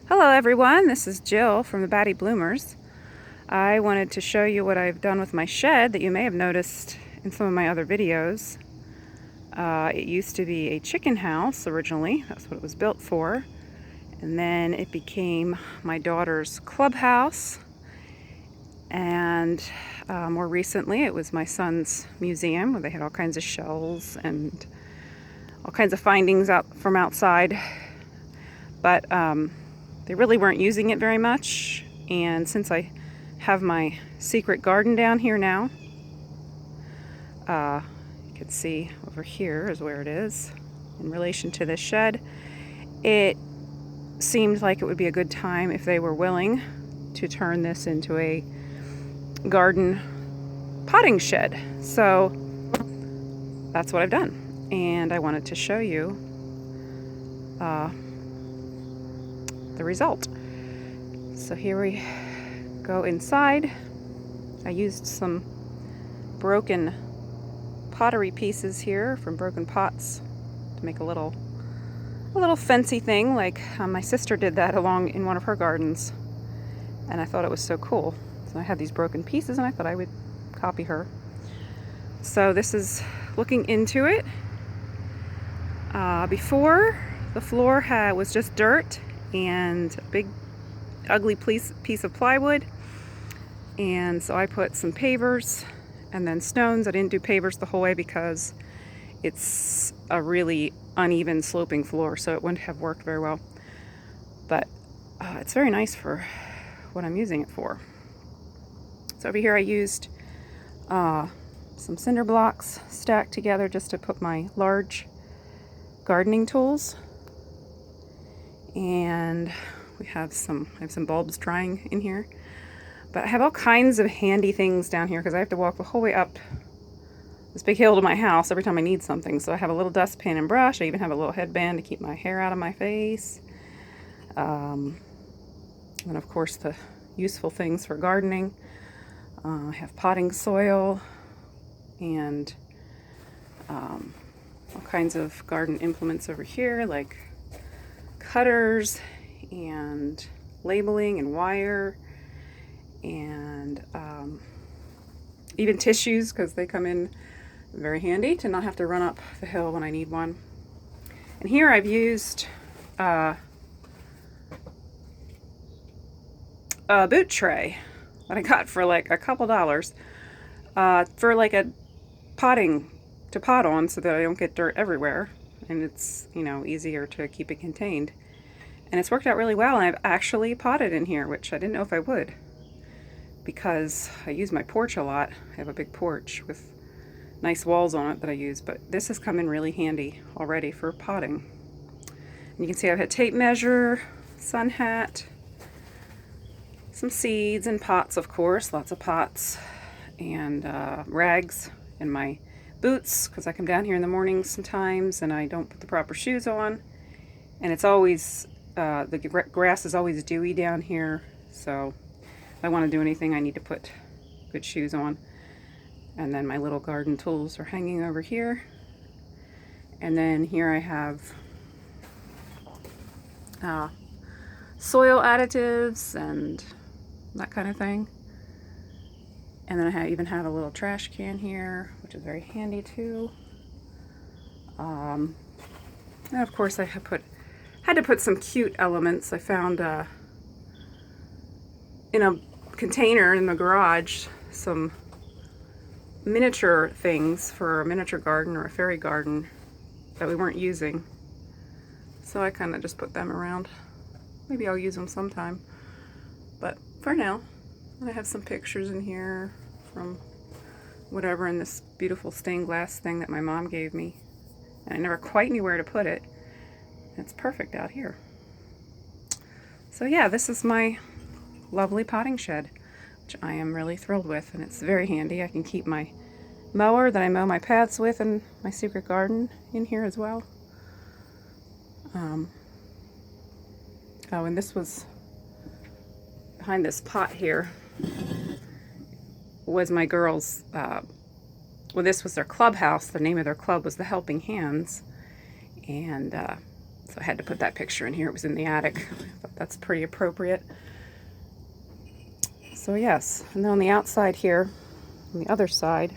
Hello everyone, this is Jill from the Batty Bloomers. I wanted to show you what I've done with my shed that you may have noticed in some of my other videos. It used to be a chicken house originally, that's what it was built for. And then it became my daughter's clubhouse. And more recently it was my son's museum where they had all kinds of shells and all kinds of findings out from outside. But they really weren't using it very much, and since I have my secret garden down here now, you can see over here is where it is in relation to this shed. It seemed like it would be a good time if they were willing to turn this into a garden potting shed. So that's what I've done, and I wanted to show you the result. So here we go inside. I used some broken pottery pieces here from broken pots to make a little fancy thing, like my sister did that along in one of her gardens, and I thought it was so cool. So I had these broken pieces and I thought I would copy her. So this is looking into it. Before, the floor was just dirt and a big ugly piece of plywood, and so I put some pavers and then stones. I didn't do pavers the whole way because it's a really uneven sloping floor, so it wouldn't have worked very well, but it's very nice for what I'm using it for. So over here I used some cinder blocks stacked together just to put my large gardening tools. And I have some bulbs drying in here. But I have all kinds of handy things down here because I have to walk the whole way up this big hill to my house every time I need something. So I have a little dustpan and brush. I even have a little headband to keep my hair out of my face. And of course the useful things for gardening. I have potting soil and all kinds of garden implements over here, like cutters and labeling and wire, and even tissues, because they come in very handy to not have to run up the hill when I need one. And here I've used a boot tray that I got for like a couple dollars for like a potting to pot on, so that I don't get dirt everywhere, and it's, you know, easier to keep it contained. And it's worked out really well, and I've actually potted in here, which I didn't know if I would, because I use my porch a lot. I have a big porch with nice walls on it that I use, but this has come in really handy already for potting. And you can see I've had tape measure, sun hat, some seeds and pots, of course, lots of pots, and rags in my boots, because I come down here in the mornings sometimes and I don't put the proper shoes on, and it's always the grass is always dewy down here, so if I want to do anything I need to put good shoes on. And then my little garden tools are hanging over here, and then here I have soil additives and that kind of thing. And then I even have a little trash can here, which is very handy too. And of course I had to put some cute elements. I found in a container in the garage some miniature things for a miniature garden or a fairy garden that we weren't using. So I kind of just put them around. Maybe I'll use them sometime. But for now, I have some pictures in here from whatever in this beautiful stained glass thing that my mom gave me. And I never quite knew where to put it. It's perfect out here. So yeah, this is my lovely potting shed, which I am really thrilled with, and it's very handy. I can keep my mower that I mow my paths with and my secret garden in here as well. Oh, and this was behind this pot here was my girls' well, this was their clubhouse. The name of their club was the Helping Hands, and So I had to put that picture in here. It was in the attic. But that's pretty appropriate. So yes, and then on the outside here, on the other side,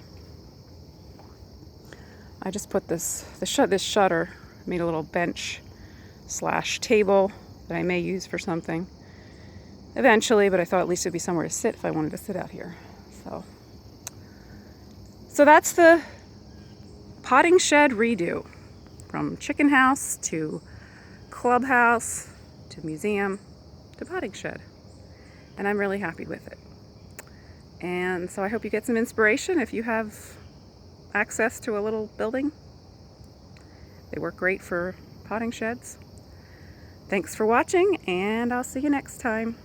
I just put this shutter, made a little bench / table that I may use for something eventually, but I thought at least it'd be somewhere to sit if I wanted to sit out here. So that's the potting shed redo, from chicken house to clubhouse to museum to potting shed. And I'm really happy with it. And so I hope you get some inspiration if you have access to a little building. They work great for potting sheds. Thanks for watching, and I'll see you next time.